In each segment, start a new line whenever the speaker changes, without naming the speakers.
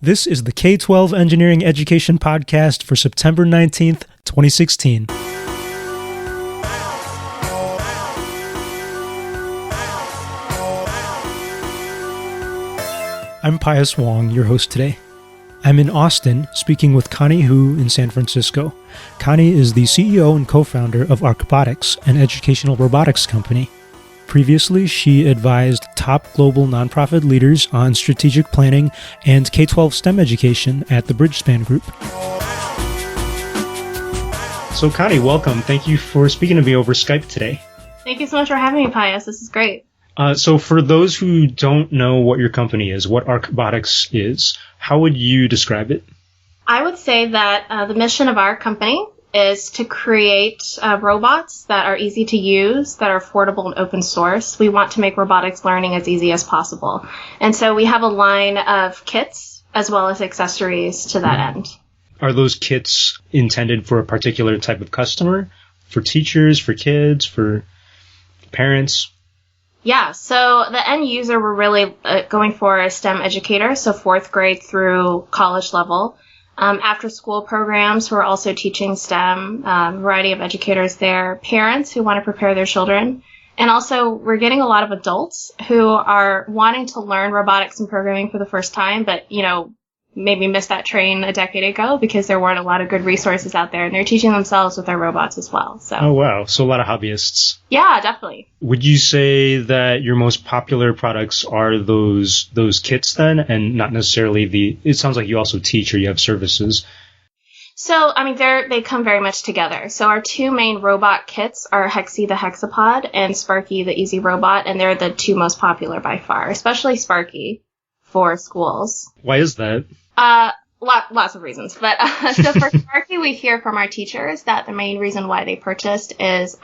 This is the K12 Engineering Education podcast for September 19th, 2016. I'm Pius Wong, your host today. I'm in Austin, speaking with Connie Hu in San Francisco. Connie is the CEO and co-founder of ArcBotics, an educational robotics company. Previously, she advised top global nonprofit leaders on strategic planning and K12 STEM education at the Bridgespan Group. So Connie, welcome. Thank you for speaking to me over Skype today.
Thank you so much for having me, Pius. This is great.
So for those who don't know what your company is, what ArcBotics is, how would you describe it?
I would say that the mission of our company is to create robots that are easy to use, that are affordable and open source. We want to make robotics learning as easy as possible. And so we have a line of kits as well as accessories to that end.
Are those kits intended for a particular type of customer? For teachers, for kids, for parents?
Yeah, so the end user we're really going for a STEM educator, so fourth grade through college level. After school programs, we're also teaching STEM, variety of educators there, parents who want to prepare their children. And also we're getting a lot of adults who are wanting to learn robotics and programming for the first time, but, maybe missed that train a decade ago because there weren't a lot of good resources out there, and they're teaching themselves with their robots as well. So. Oh,
wow. So a lot of hobbyists.
Yeah, definitely.
Would you say that your most popular products are those kits then, and not necessarily it sounds like you also teach or you have services?
So, they come very much together. So our two main robot kits are Hexy the Hexapod and Sparky the Easy Robot, and they're the two most popular by far, especially Sparky for schools.
Why is that?
Lots of reasons. But so for Sparky, we hear from our teachers that the main reason why they purchased is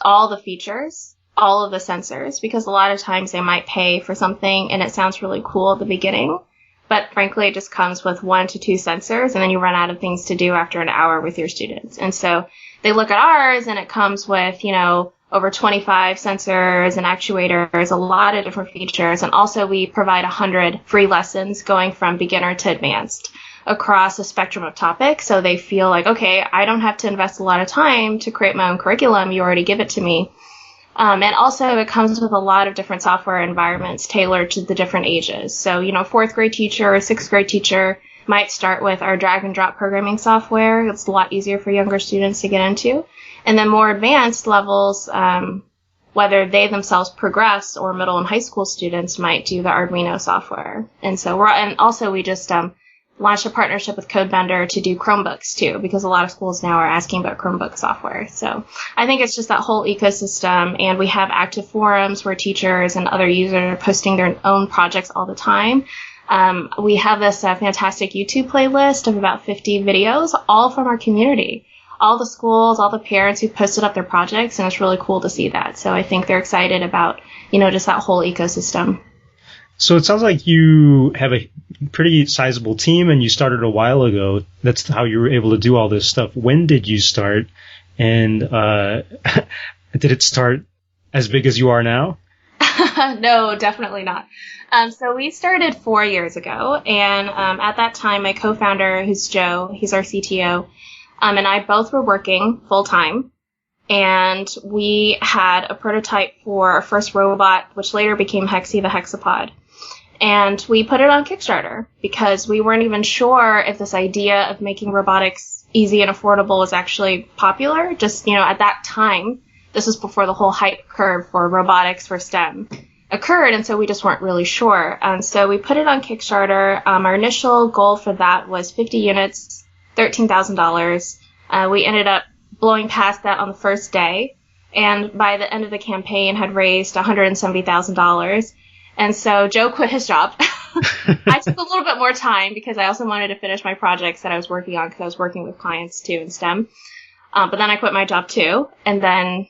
all the features, all of the sensors, because a lot of times they might pay for something and it sounds really cool at the beginning. But frankly, it just comes with 1 to 2 sensors, and then you run out of things to do after an hour with your students. And so they look at ours, and it comes with, over 25 sensors and actuators, a lot of different features. And also we provide 100 free lessons going from beginner to advanced across a spectrum of topics. So they feel like, okay, I don't have to invest a lot of time to create my own curriculum. You already give it to me. And also it comes with a lot of different software environments tailored to the different ages. So, 4th grade teacher or 6th grade teacher might start with our drag and drop programming software. It's a lot easier for younger students to get into. And then more advanced levels, whether they themselves progress or middle and high school students might do the Arduino software. And so we just launched a partnership with CoFounder to do Chromebooks too, because a lot of schools now are asking about Chromebook software. So I think it's just that whole ecosystem, and we have active forums where teachers and other users are posting their own projects all the time. We have this fantastic YouTube playlist of about 50 videos, all from our community. All the schools, all the parents who posted up their projects, and it's really cool to see that. So I think they're excited about, just that whole ecosystem.
So it sounds like you have a pretty sizable team, and you started a while ago. That's how you were able to do all this stuff. When did you start? And did it start as big as you are now?
No, definitely not. So we started 4 years ago, and at that time, my co-founder, who's Joe, he's our CTO, and I both were working full-time, and we had a prototype for our first robot, which later became Hexy the Hexapod. And we put it on Kickstarter because we weren't even sure if this idea of making robotics easy and affordable was actually popular. Just, at that time, this was before the whole hype curve for robotics for STEM occurred, and so we just weren't really sure. And so we put it on Kickstarter. Our initial goal for that was 50 units, $13,000. We ended up blowing past that on the first day, and by the end of the campaign had raised $170,000. And so Joe quit his job. I took a little bit more time because I also wanted to finish my projects that I was working on because I was working with clients too in STEM. But then I quit my job too, and then,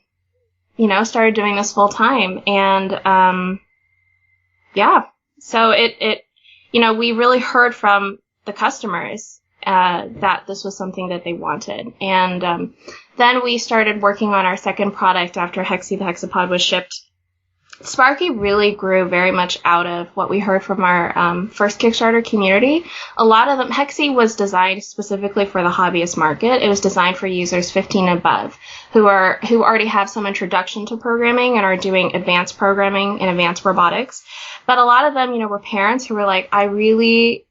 started doing this full time. And, so we really heard from the customers that this was something that they wanted. And then we started working on our second product after Hexy the Hexapod was shipped. Sparky really grew very much out of what we heard from our first Kickstarter community. A lot of them, Hexy was designed specifically for the hobbyist market. It was designed for users 15 and above who already have some introduction to programming and are doing advanced programming and advanced robotics. But a lot of them, were parents who were like, I really,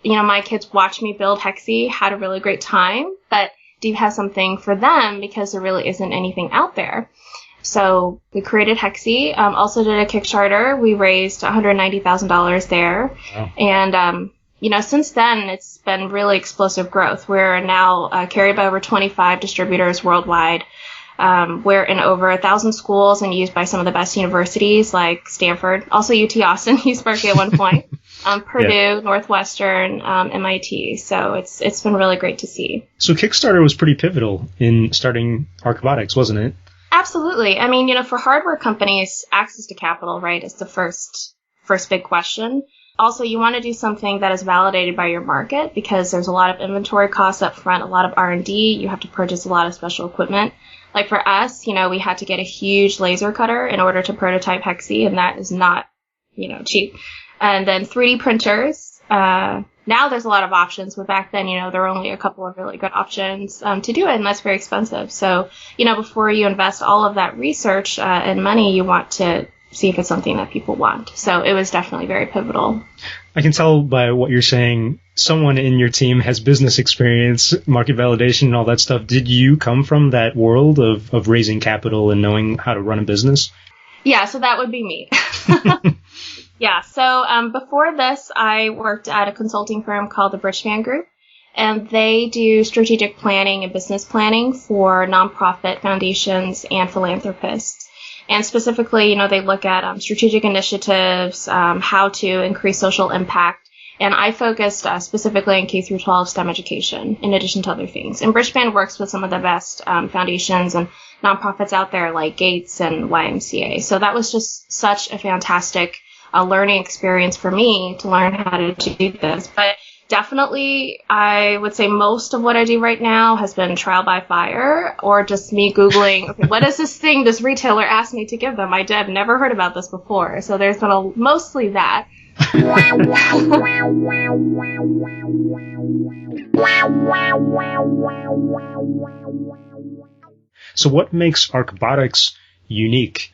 my kids watch me build Hexy, had a really great time, but do you have something for them because there really isn't anything out there? So we created Hexy, also did a Kickstarter. We raised $190,000 there. Wow. And, since then, it's been really explosive growth. We're now carried by over 25 distributors worldwide. We're in over 1,000 schools and used by some of the best universities like Stanford, also UT Austin used Sparky at one point, Purdue, yeah. Northwestern, MIT. So it's been really great to see.
So Kickstarter was pretty pivotal in starting ArcBotics, wasn't it?
Absolutely. I mean, for hardware companies, access to capital, right, is the first big question. Also, you want to do something that is validated by your market because there's a lot of inventory costs up front, a lot of R&D. You have to purchase a lot of special equipment. Like for us, we had to get a huge laser cutter in order to prototype Hexy, and that is not, cheap. And then 3D printers. Now there's a lot of options, but back then, there were only a couple of really good options to do it, and that's very expensive. So, before you invest all of that research and money, you want to see if it's something that people want. So it was definitely very pivotal.
I can tell by what you're saying, someone in your team has business experience, market validation, and all that stuff. Did you come from that world of raising capital and knowing how to run a business?
Yeah, so that would be me. Yeah, so before this, I worked at a consulting firm called the Bridgespan Group, and they do strategic planning and business planning for nonprofit foundations and philanthropists. And specifically, they look at strategic initiatives, how to increase social impact. And I focused specifically on K12 STEM education, in addition to other things. And Bridgespan works with some of the best foundations and nonprofits out there, like Gates and YMCA. So that was just such a fantastic learning experience for me to learn how to do this. But definitely, I would say most of what I do right now has been trial by fire or just me Googling, okay, what is this thing this retailer asked me to give them? I've never heard about this before. So there's been mostly that.
So what makes ArcBotics unique?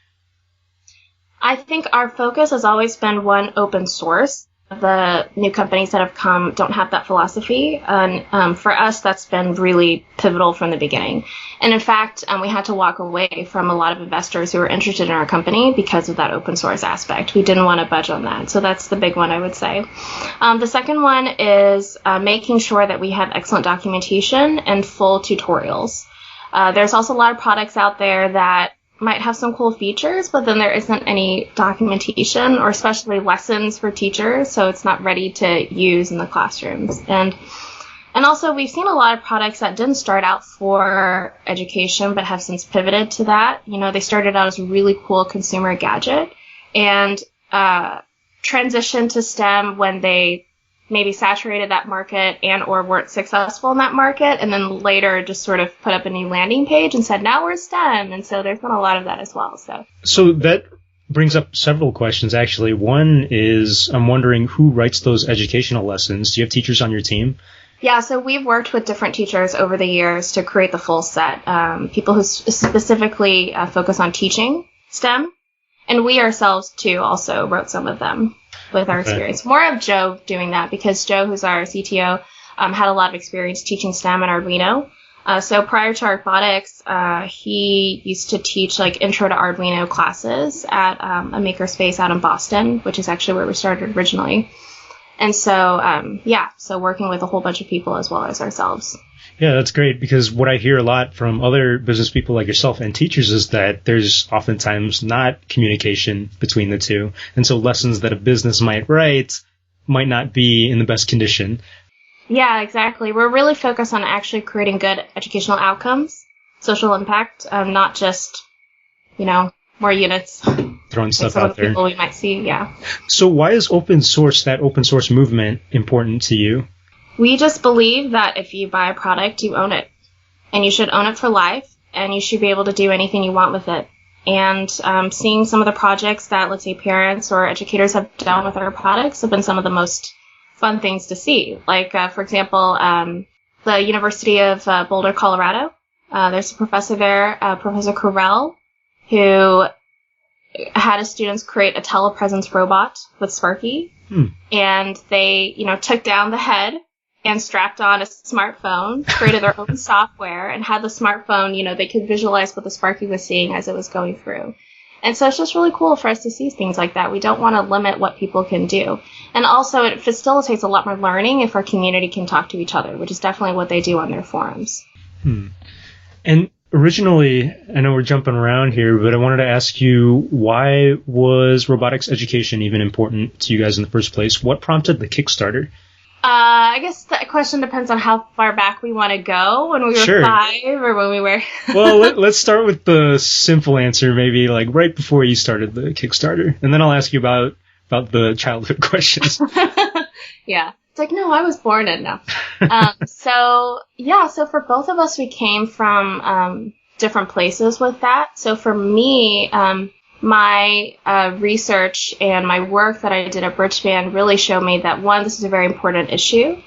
I think our focus has always been one, open source. The new companies that have come don't have that philosophy. And for us, that's been really pivotal from the beginning. And in fact, we had to walk away from a lot of investors who were interested in our company because of that open source aspect. We didn't want to budge on that. So that's the big one, I would say. The second one is making sure that we have excellent documentation and full tutorials. There's also a lot of products out there that might have some cool features, but then there isn't any documentation or especially lessons for teachers, so it's not ready to use in the classrooms. And also we've seen a lot of products that didn't start out for education but have since pivoted to that. They started out as a really cool consumer gadget and transitioned to STEM when they maybe saturated that market and or weren't successful in that market, and then later just sort of put up a new landing page and said, now we're STEM. And so there's been a lot of that as well. So
that brings up several questions, actually. One is, I'm wondering who writes those educational lessons. Do you have teachers on your team?
Yeah, so we've worked with different teachers over the years to create the full set. People who specifically focus on teaching STEM. And we ourselves, too, also wrote some of them with our experience. More of Joe doing that because Joe, who's our CTO, had a lot of experience teaching STEM and Arduino. So prior to ArcBotics, he used to teach like intro to Arduino classes at a makerspace out in Boston, which is actually where we started originally. And so, so working with a whole bunch of people as well as ourselves.
Yeah, that's great because what I hear a lot from other business people like yourself and teachers is that there's oftentimes not communication between the two. And so lessons that a business might write might not be in the best condition.
Yeah, exactly. We're really focused on actually creating good educational outcomes, social impact, not just, more units.
Throwing stuff out there.
People we might see, yeah.
So why is that open source movement important to you?
We just believe that if you buy a product, you own it. And you should own it for life, and you should be able to do anything you want with it. And seeing some of the projects that, let's say, parents or educators have done with our products have been some of the most fun things to see. Like, for example, the University of Boulder, Colorado. There's a professor there, Professor Correll, who had his students create a telepresence robot with Sparky. And they, took down the head and strapped on a smartphone, created their own software, and had the smartphone, they could visualize what the Sparky was seeing as it was going through. And so it's just really cool for us to see things like that. We don't want to limit what people can do. And also it facilitates a lot more learning if our community can talk to each other, which is definitely what they do on their forums.
And originally, I know we're jumping around here, but I wanted to ask you, why was robotics education even important to you guys in the first place? What prompted the Kickstarter?
I guess that question depends on how far back we want to go, when we were 5 or when we were...
Well, let's start with the simple answer, maybe like right before you started the Kickstarter. And then I'll ask you about the childhood questions.
Yeah. It's like, no, I was born in now. So for both of us, we came from different places with that. So for me, my research and my work that I did at Bridgespan really showed me that, one, this is a very important issue,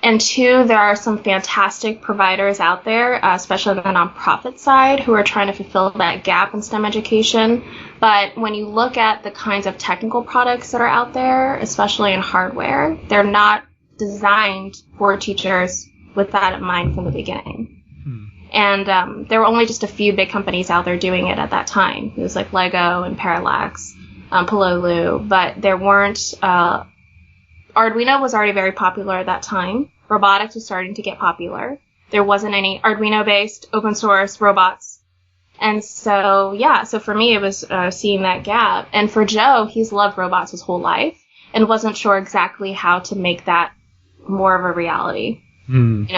and two, there are some fantastic providers out there, especially on the nonprofit side, who are trying to fulfill that gap in STEM education. But when you look at the kinds of technical products that are out there, especially in hardware, they're not designed for teachers with that in mind from the beginning. And there were only just a few big companies out there doing it at that time. It was like Lego and Parallax, Pololu, but there weren't... Arduino was already very popular at that time. Robotics was starting to get popular. There wasn't any Arduino-based open source robots. And so for me, it was seeing that gap. And for Joe, he's loved robots his whole life and wasn't sure exactly how to make that more of a reality.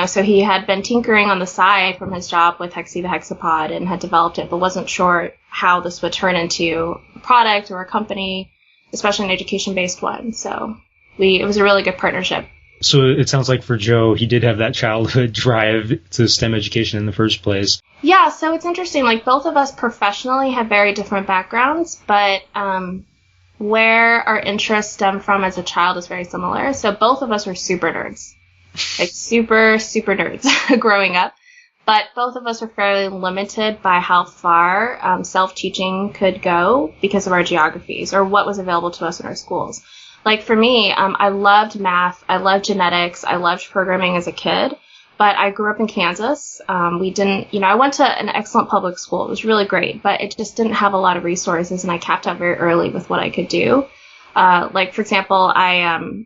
So he had been tinkering on the side from his job with Hexy the Hexapod and had developed it, but wasn't sure how this would turn into a product or a company, especially an education-based one. So it was a really good partnership.
So it sounds like for Joe, he did have that childhood drive to STEM education in the first place.
Yeah, so it's interesting. Like, both of us professionally have very different backgrounds, but where our interests stem from as a child is very similar. So both of us were super nerds. Like, super, super nerds growing up. But both of us were fairly limited by how far self-teaching could go because of our geographies or what was available to us in our schools. Like, for me, I loved math, I loved genetics, I loved programming as a kid, but I grew up in Kansas. I went to an excellent public school. It was really great, but it just didn't have a lot of resources, and I capped out very early with what I could do. Like, for example, I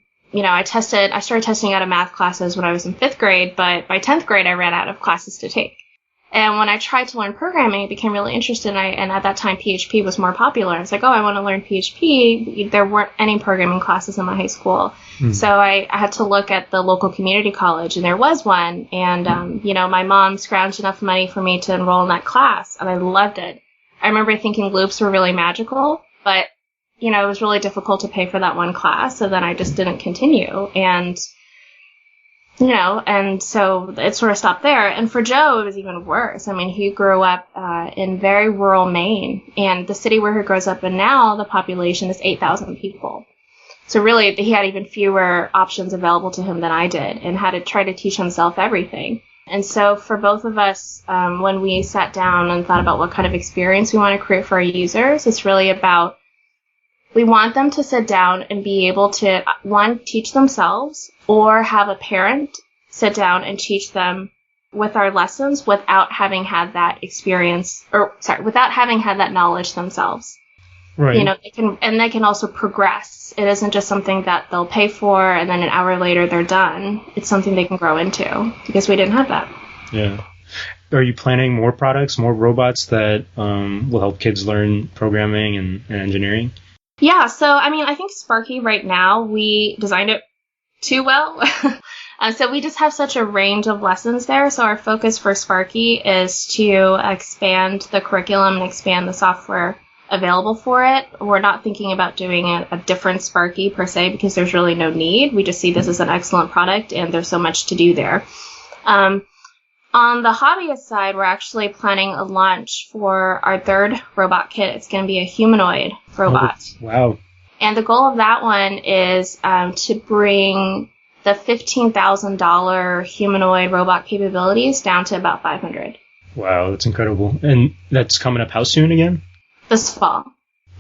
started testing out of math classes when I was in 5th grade, but by 10th grade, I ran out of classes to take. And when I tried to learn programming, I became really interested, and at that time, PHP was more popular. I was like, I want to learn PHP. There weren't any programming classes in my high school. So I had to look at the local community college, and there was one. And, my mom scrounged enough money for me to enroll in that class, and I loved it. I remember thinking loops were really magical, but, it was really difficult to pay for that one class, so then I just didn't continue. And so it sort of stopped there. And for Joe, it was even worse. I mean, he grew up in very rural Maine, and the city where he grows up in now, the population is 8,000 people. So really, he had even fewer options available to him than I did, and had to try to teach himself everything. And so for both of us, when we sat down and thought about what kind of experience we want to create for our users, it's really about, we want them to sit down and be able to, one, teach themselves, or have a parent sit down and teach them with our lessons without having had that experience, without having had that knowledge themselves.
Right.
They can also progress. It isn't just something that they'll pay for and then an hour later they're done. It's something they can grow into, because we didn't have that.
Yeah. Are you planning more products, more robots that will help kids learn programming and engineering?
Yeah, so, I think Sparky right now, we designed it too well. So we just have such a range of lessons there. So our focus for Sparky is to expand the curriculum and expand the software available for it. We're not thinking about doing a different Sparky per se, because there's really no need. We just see this as an excellent product, and there's so much to do there. On the hobbyist side, we're actually planning a launch for our third robot kit. It's going to be a humanoid robot.
Oh, wow.
And the goal of that one is to bring the $15,000 humanoid robot capabilities down to about 500.
Wow, that's incredible. And that's coming up how soon again?
This fall.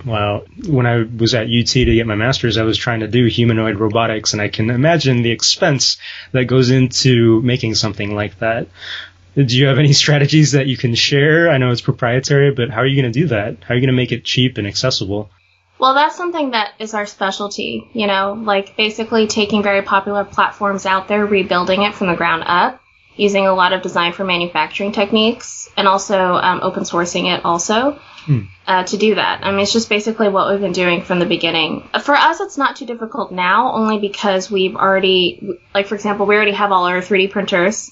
Wow. When I was at UT to get my master's, I was trying to do humanoid robotics, and I can imagine the expense that goes into making something like that. Do you have any strategies that you can share? I know it's proprietary, but how are you going to do that? How are you going to make it cheap and accessible?
Well, that's something that is our specialty, like basically taking very popular platforms out there, rebuilding it from the ground up, using a lot of design for manufacturing techniques, and also open sourcing it also to do that. I mean, it's just basically what we've been doing from the beginning. For us, it's not too difficult now, only because we've already, like, for example, we already have all our 3D printers.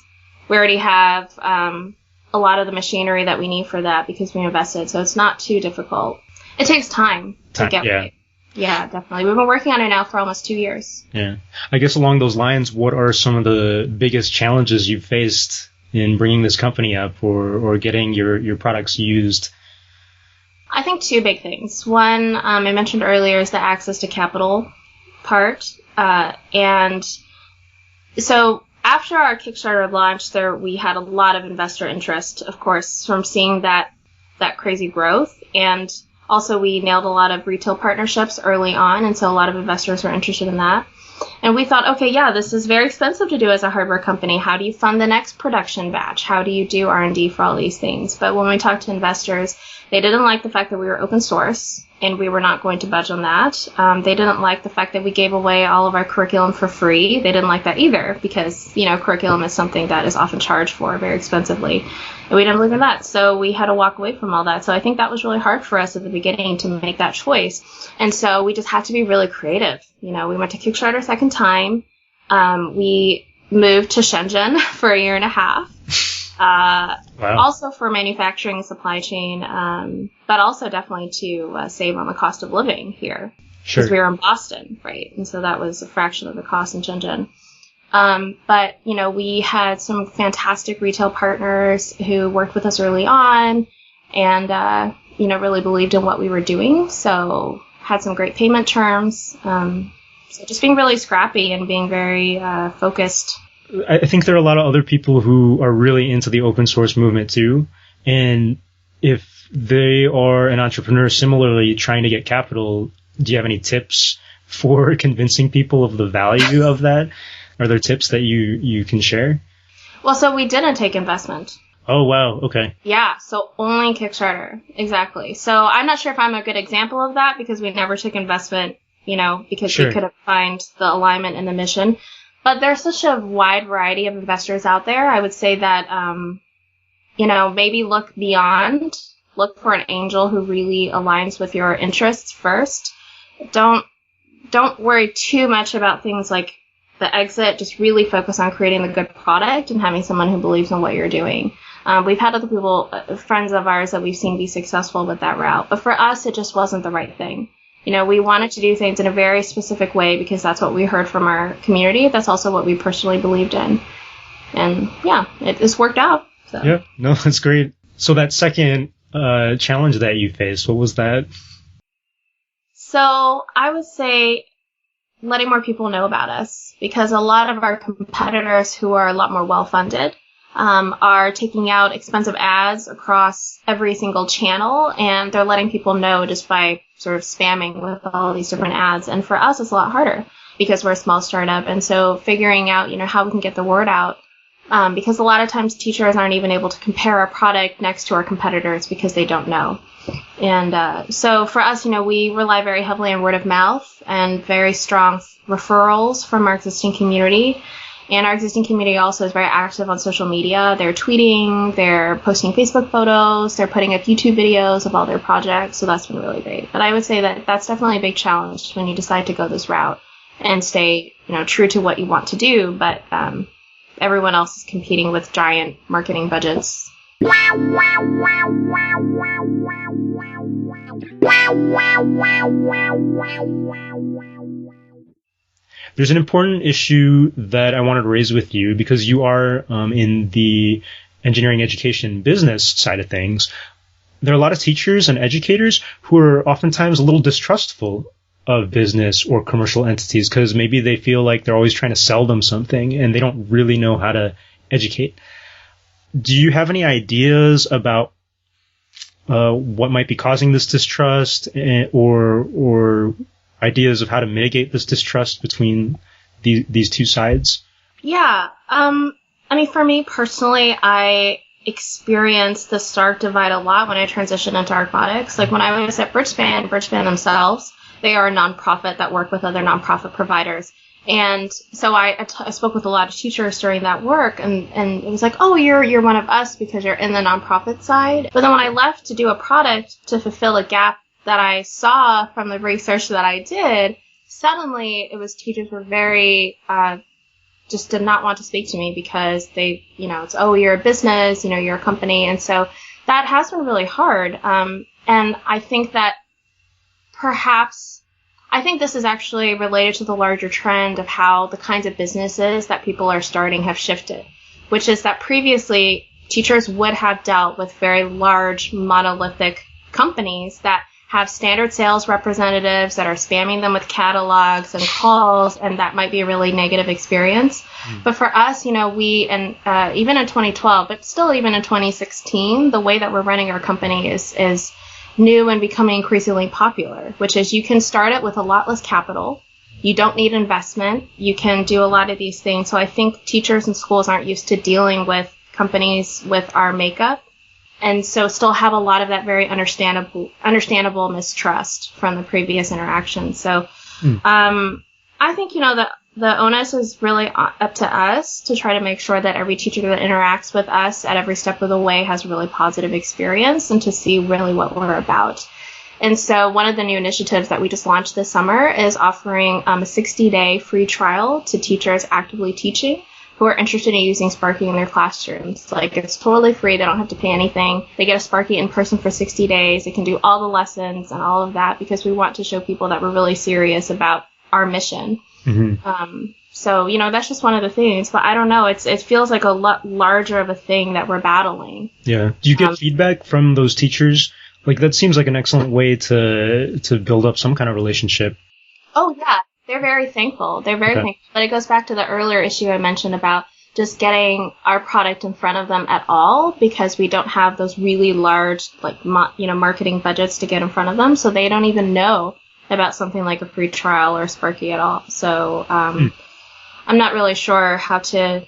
We already have a lot of the machinery that we need for that because we invested, so it's not too difficult. It takes time to get right. Yeah, definitely. We've been working on it now for almost 2 years.
Yeah. I guess along those lines, what are some of the biggest challenges you've faced in bringing this company up or getting your products used?
I think two big things. One, I mentioned earlier, is the access to capital part. And so after our Kickstarter launch, we had a lot of investor interest, of course, from seeing that crazy growth. And also, we nailed a lot of retail partnerships early on, and so a lot of investors were interested in that. And we thought, okay, yeah, this is very expensive to do as a hardware company. How do you fund the next production batch? How do you do R&D for all these things? But when we talked to investors, they didn't like the fact that we were open source, and we were not going to budge on that. They didn't like the fact that we gave away all of our curriculum for free. They didn't like that either because, curriculum is something that is often charged for very expensively. And we didn't believe in that. So we had to walk away from all that. So I think that was really hard for us at the beginning to make that choice. And so we just had to be really creative. We went to Kickstarter a second time. We moved to Shenzhen for a year and a half.
Wow.
Also for manufacturing and supply chain, but also definitely to save on the cost of living here.
Sure.
Because we were in Boston, right? And so that was a fraction of the cost in Shenzhen. But, we had some fantastic retail partners who worked with us early on and, really believed in what we were doing. So had some great payment terms. So just being really scrappy and being very focused.
I think there are a lot of other people who are really into the open source movement too. And if they are an entrepreneur similarly trying to get capital, do you have any tips for convincing people of the value of that? Are there tips that you can share?
Well, so we didn't take investment.
Oh, wow. Okay.
Yeah, so only Kickstarter. Exactly. So I'm not sure if I'm a good example of that because we never took investment, because
Sure.
we couldn't find the alignment in the mission. But there's such a wide variety of investors out there. I would say that, maybe look beyond. Look for an angel who really aligns with your interests first. Don't worry too much about things like the exit. Just really focus on creating the good product and having someone who believes in what you're doing. We've had other people, friends of ours, that we've seen be successful with that route. But for us, it just wasn't the right thing. We wanted to do things in a very specific way because that's what we heard from our community. That's also what we personally believed in. And yeah, it's worked out. So.
Yeah, no, that's great. So that second challenge that you faced, what was that?
So I would say letting more people know about us because a lot of our competitors who are a lot more well-funded are taking out expensive ads across every single channel, and they're letting people know just by sort of spamming with all these different ads. And for us, it's a lot harder because we're a small startup. And so figuring out, how we can get the word out, because a lot of times teachers aren't even able to compare our product next to our competitors because they don't know. And so for us, we rely very heavily on word of mouth and very strong referrals from our existing community. And our existing community also is very active on social media. They're tweeting, they're posting Facebook photos, they're putting up YouTube videos of all their projects. So that's been really great. But I would say that that's definitely a big challenge when you decide to go this route and stay, true to what you want to do. But everyone else is competing with giant marketing budgets.
There's an important issue that I wanted to raise with you because you are in the engineering education business side of things, there are a lot of teachers and educators who are oftentimes a little distrustful of business or commercial entities because maybe they feel like they're always trying to sell them something and they don't really know how to educate. Do you have any ideas about what might be causing this distrust, or ideas of how to mitigate this distrust between these two sides?
Yeah. For me personally, I experienced the stark divide a lot when I transitioned into ArcBotics. Like when I was at Bridgespan themselves, they are a nonprofit that work with other nonprofit providers. And so I spoke with a lot of teachers during that work, and it was like, oh, you're one of us because you're in the nonprofit side. But then when I left to do a product to fulfill a gap that I saw from the research that I did, suddenly it was teachers were very, just did not want to speak to me because they, it's, oh, you're a business, you're a company. And so that has been really hard. And I think that I think this is actually related to the larger trend of how the kinds of businesses that people are starting have shifted, which is that previously teachers would have dealt with very large monolithic companies that have standard sales representatives that are spamming them with catalogs and calls, and that might be a really negative experience. But for us, we, and even in 2012, but still even in 2016, the way that we're running our company is new and becoming increasingly popular, which is you can start it with a lot less capital. You don't need investment. You can do a lot of these things. So I think teachers and schools aren't used to dealing with companies with our makeup, and so still have a lot of that very understandable mistrust from the previous interaction. So I think, the onus is really up to us to try to make sure that every teacher that interacts with us at every step of the way has a really positive experience and to see really what we're about. And so one of the new initiatives that we just launched this summer is offering a 60-day free trial to teachers actively teaching who are interested in using Sparky in their classrooms. Like, it's totally free. They don't have to pay anything. They get a Sparky in person for 60 days. They can do all the lessons and all of that because we want to show people that we're really serious about our mission. So, that's just one of the things, but I don't know. It feels like a lot larger of a thing that we're battling. Yeah.
Do you get feedback from those teachers? Like, that seems like an excellent way to build up some kind of relationship.
Oh, yeah. They're very thankful. Thankful. But it goes back to the earlier issue I mentioned about just getting our product in front of them at all, because we don't have those really large, marketing budgets to get in front of them. So they don't even know about something like a free trial or Sparky at all. So I'm not really sure how to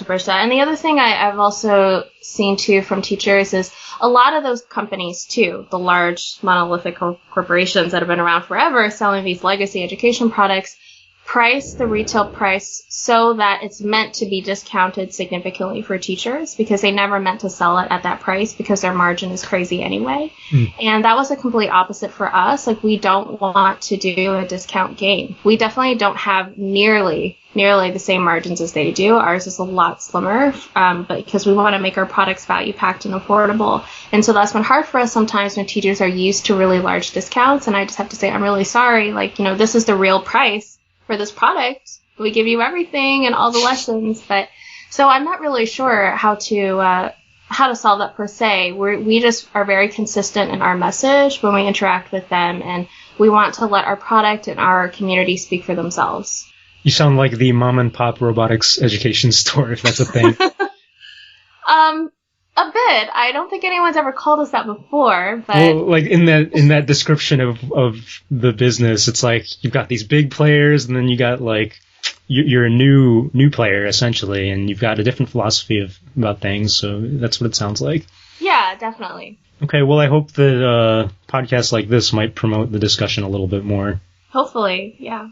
bridge that. And the other thing I've also seen too from teachers is a lot of those companies too, the large monolithic corporations that have been around forever selling these legacy education products, price the retail price so that it's meant to be discounted significantly for teachers because they never meant to sell it at that price because their margin is crazy anyway. And that was a complete opposite for us. Like, we don't want to do a discount game. We definitely don't have nearly the same margins as they do. Ours is a lot slimmer, but because we want to make our products value packed and affordable. And so that's been hard for us sometimes when teachers are used to really large discounts. And I just have to say, I'm really sorry. This is the real price for this product. We give you everything and all the lessons, but so I'm not really sure how to solve that per se. We just are very consistent in our message when we interact with them, and we want to let our product and our community speak for themselves.
You sound like the mom and pop robotics education store, if that's a thing.
A bit. I don't think anyone's ever called us that before, but
well, like in that description of the business, it's like you've got these big players, and then you got like you're a new player essentially, and you've got a different philosophy about things. So that's what it sounds like.
Yeah, definitely.
Okay, well, I hope that podcasts like this might promote the discussion a little bit more.
Hopefully, yeah.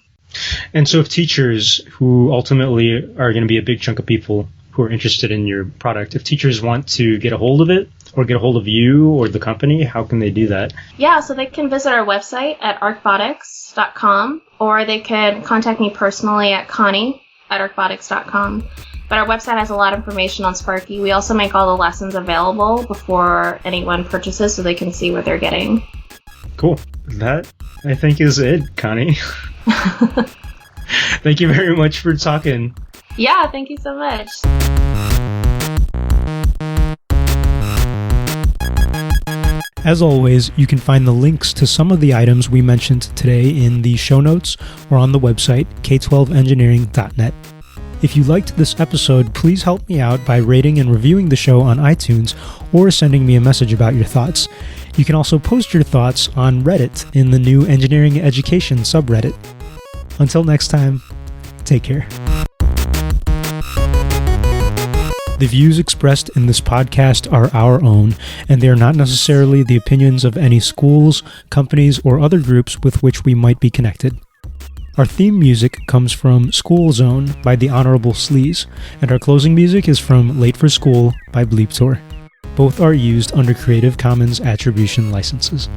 And so if teachers, who ultimately are going to be a big chunk of people who are interested in your product, if teachers want to get a hold of it or get a hold of you or the company, how can they do that?
Yeah, so they can visit our website at ArcBotics.com, or they can contact me personally at Connie at ArcBotics.com. But our website has a lot of information on Sparky. We also make all the lessons available before anyone purchases so they can see what they're getting.
Cool. That, I think, is it, Connie. Thank you very much for talking.
Yeah, thank you so much.
As always, you can find the links to some of the items we mentioned today in the show notes or on the website k12engineering.net. If you liked this episode, please help me out by rating and reviewing the show on iTunes or sending me a message about your thoughts. You can also post your thoughts on Reddit in the new Engineering Education subreddit. Until next time, take care. The views expressed in this podcast are our own, and they are not necessarily the opinions of any schools, companies, or other groups with which we might be connected. Our theme music comes from School Zone by the Honorable Sleaze, and our closing music is from Late for School by Bleep Tour. Both are used under Creative Commons Attribution licenses.